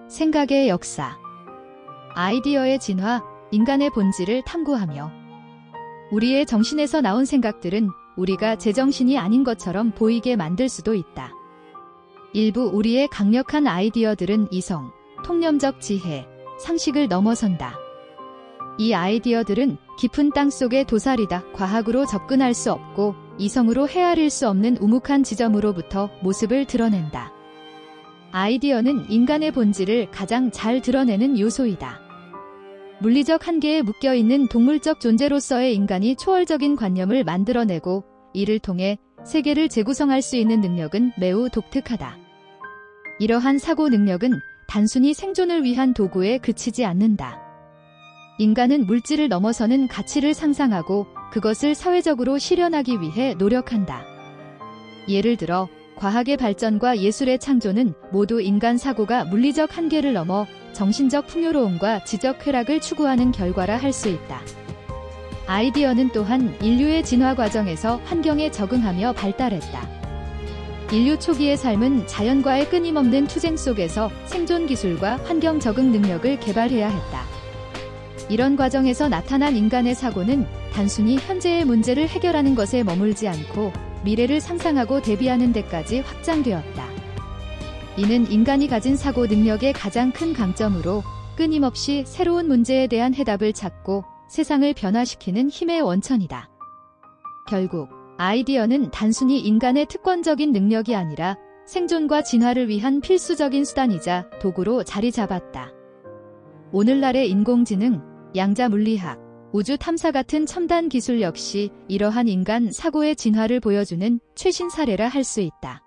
생각의 역사. 아이디어의 진화, 인간의 본질을 탐구하며 우리의 정신에서 나온 생각들은 우리가 제정신이 아닌 것처럼 보이게 만들 수도 있다. 일부 우리의 강력한 아이디어들은 이성, 통념적 지혜, 상식을 넘어선다. 이 아이디어들은 깊은 땅 속의 도살이다. 과학으로 접근할 수 없고 이성으로 헤아릴 수 없는 우묵한 지점으로부터 모습을 드러낸다. 아이디어는 인간의 본질을 가장 잘 드러내는 요소이다. 물리적 한계에 묶여있는 동물적 존재로서의 인간이 초월적인 관념을 만들어내고 이를 통해 세계를 재구성할 수 있는 능력은 매우 독특하다. 이러한 사고 능력은 단순히 생존을 위한 도구에 그치지 않는다. 인간은 물질을 넘어서는 가치를 상상하고 그것을 사회적으로 실현하기 위해 노력한다. 예를 들어 과학의 발전과 예술의 창조는 모두 인간 사고가 물리적 한계를 넘어 정신적 풍요로움과 지적 쾌락을 추구하는 결과라 할 수 있다. 아이디어는 또한 인류의 진화 과정에서 환경에 적응하며 발달했다. 인류 초기의 삶은 자연과의 끊임없는 투쟁 속에서 생존 기술과 환경 적응 능력을 개발해야 했다. 이런 과정에서 나타난 인간의 사고는 단순히 현재의 문제를 해결하는 것에 머물지 않고 미래를 상상하고 대비하는 데까지 확장되었다. 이는 인간이 가진 사고 능력의 가장 큰 강점으로 끊임없이 새로운 문제에 대한 해답을 찾고 세상을 변화시키는 힘의 원천이다. 결국 아이디어는 단순히 인간의 특권적인 능력이 아니라 생존과 진화를 위한 필수적인 수단이자 도구로 자리 잡았다. 오늘날의 인공지능, 양자물리학, 우주 탐사 같은 첨단 기술 역시 이러한 인간 사고의 진화를 보여주는 최신 사례라 할 수 있다.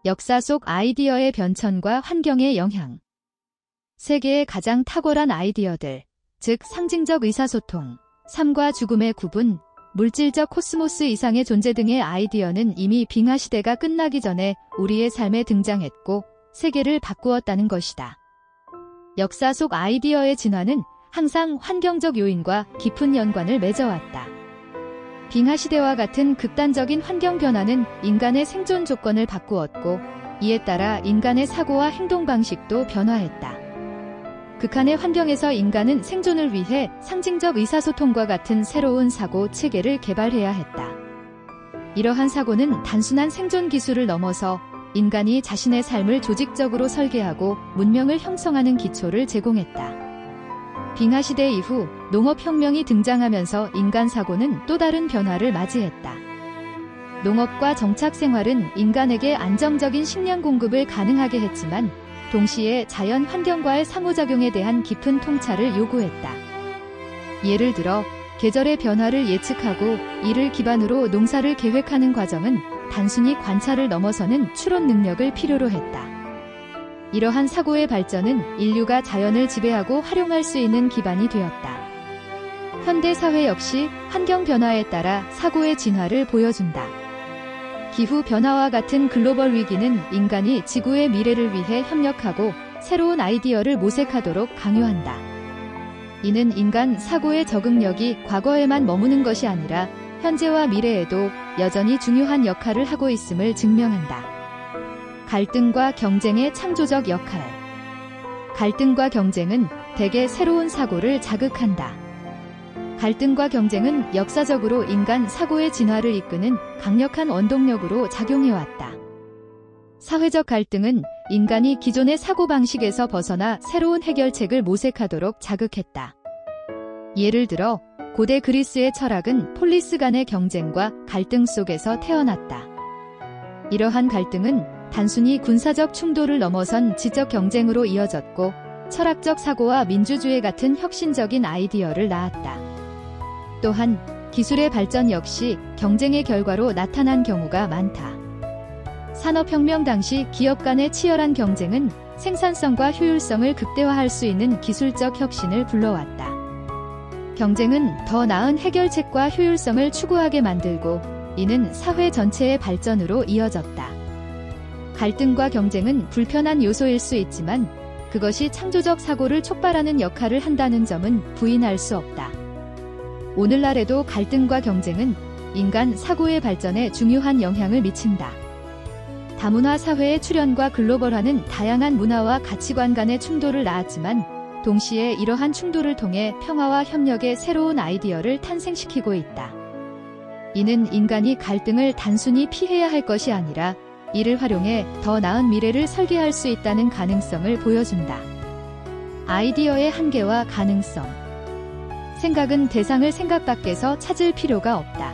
역사 속 아이디어의 변천과 환경의 영향. 세계의 가장 탁월한 아이디어들, 즉 상징적 의사소통, 삶과 죽음의 구분, 물질적 코스모스 이상의 존재 등의 아이디어는 이미 빙하 시대가 끝나기 전에 우리의 삶에 등장했고 세계를 바꾸었다는 것이다. 역사 속 아이디어의 진화는 항상 환경적 요인과 깊은 연관을 맺어왔다. 빙하 시대와 같은 극단적인 환경 변화는 인간의 생존 조건을 바꾸었고 이에 따라 인간의 사고와 행동 방식도 변화했다. 극한의 환경에서 인간은 생존을 위해 상징적 의사소통과 같은 새로운 사고 체계를 개발해야 했다. 이러한 사고는 단순한 생존 기술을 넘어서 인간이 자신의 삶을 조직적으로 설계하고 문명을 형성하는 기초를 제공했다. 빙하시대 이후 농업혁명이 등장하면서 인간 사고는 또 다른 변화를 맞이했다. 농업과 정착생활은 인간에게 안정적인 식량 공급을 가능하게 했지만 동시에 자연 환경과의 상호작용에 대한 깊은 통찰을 요구했다. 예를 들어 계절의 변화를 예측하고 이를 기반으로 농사를 계획하는 과정은 단순히 관찰을 넘어서는 추론 능력을 필요로 했다. 이러한 사고의 발전은 인류가 자연을 지배하고 활용할 수 있는 기반이 되었다. 현대 사회 역시 환경 변화에 따라 사고의 진화를 보여준다. 기후 변화와 같은 글로벌 위기는 인간이 지구의 미래를 위해 협력하고 새로운 아이디어를 모색하도록 강요한다. 이는 인간 사고의 적응력이 과거에만 머무는 것이 아니라 현재와 미래에도 여전히 중요한 역할을 하고 있음을 증명한다. 갈등과 경쟁의 창조적 역할. 갈등과 경쟁은 대개 새로운 사고를 자극한다. 갈등과 경쟁은 역사적으로 인간 사고의 진화를 이끄는 강력한 원동력으로 작용해왔다. 사회적 갈등은 인간이 기존의 사고방식에서 벗어나 새로운 해결책을 모색하도록 자극했다. 예를 들어 고대 그리스의 철학은 폴리스 간의 경쟁과 갈등 속에서 태어났다. 이러한 갈등은 단순히 군사적 충돌을 넘어선 지적 경쟁으로 이어졌고 철학적 사고와 민주주의 같은 혁신적인 아이디어를 낳았다. 또한 기술의 발전 역시 경쟁의 결과로 나타난 경우가 많다. 산업혁명 당시 기업 간의 치열한 경쟁은 생산성과 효율성을 극대화할 수 있는 기술적 혁신을 불러왔다. 경쟁은 더 나은 해결책과 효율성을 추구하게 만들고 이는 사회 전체의 발전으로 이어졌다. 갈등과 경쟁은 불편한 요소일 수 있지만 그것이 창조적 사고를 촉발하는 역할을 한다는 점은 부인할 수 없다. 오늘날에도 갈등과 경쟁은 인간 사고의 발전에 중요한 영향을 미친다. 다문화 사회의 출현과 글로벌화는 다양한 문화와 가치관 간의 충돌을 낳았지만 동시에 이러한 충돌을 통해 평화와 협력의 새로운 아이디어를 탄생시키고 있다. 이는 인간이 갈등을 단순히 피해야 할 것이 아니라 이를 활용해 더 나은 미래를 설계할 수 있다는 가능성을 보여준다. 아이디어의 한계와 가능성. 생각은 대상을 생각 밖에서 찾을 필요가 없다.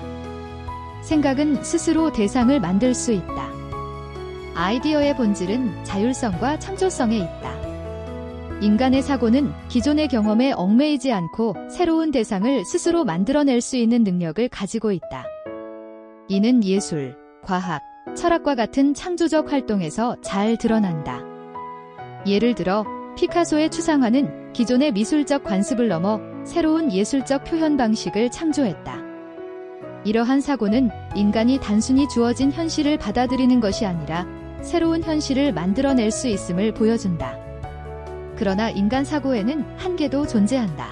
생각은 스스로 대상을 만들 수 있다. 아이디어의 본질은 자율성과 창조성에 있다. 인간의 사고는 기존의 경험에 얽매이지 않고 새로운 대상을 스스로 만들어낼 수 있는 능력을 가지고 있다. 이는 예술, 과학, 철학과 같은 창조적 활동에서 잘 드러난다. 예를 들어 피카소의 추상화는 기존의 미술적 관습을 넘어 새로운 예술적 표현 방식을 창조했다. 이러한 사고는 인간이 단순히 주어진 현실을 받아들이는 것이 아니라 새로운 현실을 만들어낼 수 있음을 보여준다. 그러나 인간 사고에는 한계도 존재한다.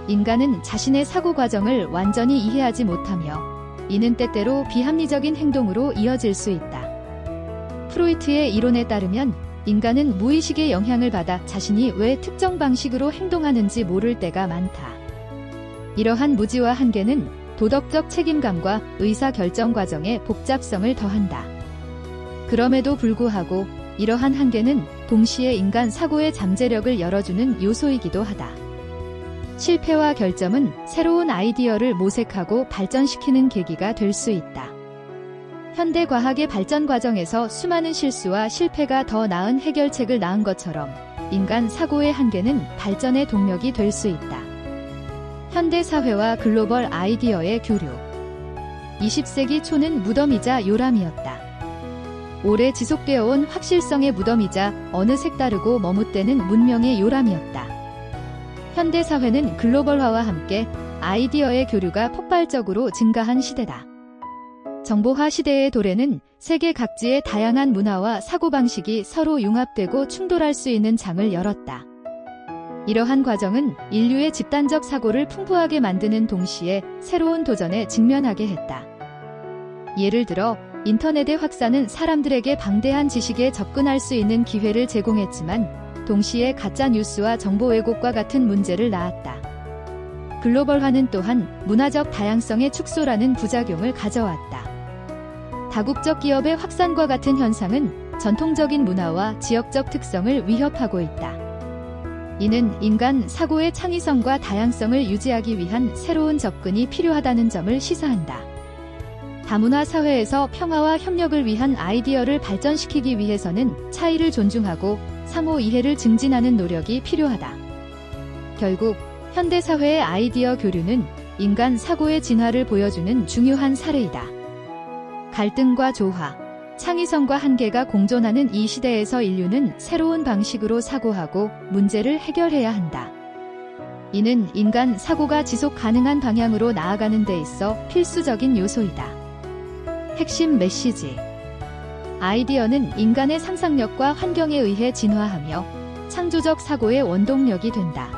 인간은 자신의 사고 과정을 완전히 이해하지 못하며 이는 때때로 비합리적인 행동으로 이어질 수 있다. 프로이트의 이론에 따르면 인간은 무의식의 영향을 받아 자신이 왜 특정 방식으로 행동하는지 모를 때가 많다. 이러한 무지와 한계는 도덕적 책임감과 의사결정 과정에 복잡성을 더한다. 그럼에도 불구하고 이러한 한계는 동시에 인간 사고의 잠재력을 열어주는 요소이기도 하다. 실패와 결점은 새로운 아이디어를 모색하고 발전시키는 계기가 될 수 있다. 현대 과학의 발전 과정에서 수많은 실수와 실패가 더 나은 해결책을 낳은 것처럼 인간 사고의 한계는 발전의 동력이 될 수 있다. 현대 사회와 글로벌 아이디어의 교류. 20세기 초는 무덤이자 요람이었다. 오래 지속되어 온 확실성의 무덤이자 어느 색다르고 머뭇대는 문명의 요람이었다. 현대 사회는 글로벌화와 함께 아이디어의 교류가 폭발적으로 증가한 시대다. 정보화 시대의 도래는 세계 각지의 다양한 문화와 사고방식이 서로 융합되고 충돌할 수 있는 장을 열었다. 이러한 과정은 인류의 집단적 사고를 풍부하게 만드는 동시에 새로운 도전에 직면하게 했다. 예를 들어 인터넷의 확산은 사람들에게 방대한 지식에 접근할 수 있는 기회를 제공했지만 동시에 가짜 뉴스와 정보 왜곡과 같은 문제를 낳았다. 글로벌화는 또한 문화적 다양성의 축소라는 부작용을 가져왔다. 다국적 기업의 확산과 같은 현상은 전통적인 문화와 지역적 특성을 위협하고 있다. 이는 인간 사고의 창의성과 다양성을 유지하기 위한 새로운 접근이 필요하다는 점을 시사한다. 다문화 사회에서 평화와 협력을 위한 아이디어를 발전시키기 위해서는 차이를 존중하고 상호 이해를 증진하는 노력이 필요하다. 결국 현대 사회의 아이디어 교류는 인간 사고의 진화를 보여주는 중요한 사례이다. 갈등과 조화, 창의성과 한계가 공존하는 이 시대에서 인류는 새로운 방식으로 사고하고 문제를 해결해야 한다. 이는 인간 사고가 지속 가능한 방향으로 나아가는 데 있어 필수적인 요소이다. 핵심 메시지. 아이디어는 인간의 상상력과 환경에 의해 진화하며 창조적 사고의 원동력이 된다.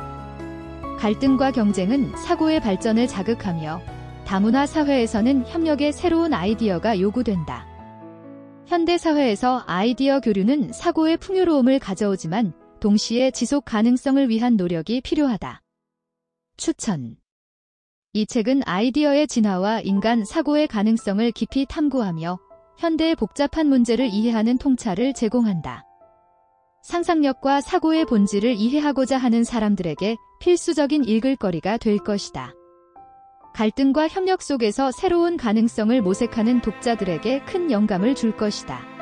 갈등과 경쟁은 사고의 발전을 자극하며 다문화 사회에서는 협력의 새로운 아이디어가 요구된다. 현대 사회에서 아이디어 교류는 사고의 풍요로움을 가져오지만 동시에 지속 가능성을 위한 노력이 필요하다. 추천. 이 책은 아이디어의 진화와 인간 사고의 가능성을 깊이 탐구하며 현대의 복잡한 문제를 이해하는 통찰을 제공한다. 상상력과 사고의 본질을 이해하고자 하는 사람들에게 필수적인 읽을거리가 될 것이다. 갈등과 협력 속에서 새로운 가능성을 모색하는 독자들에게 큰 영감을 줄 것이다.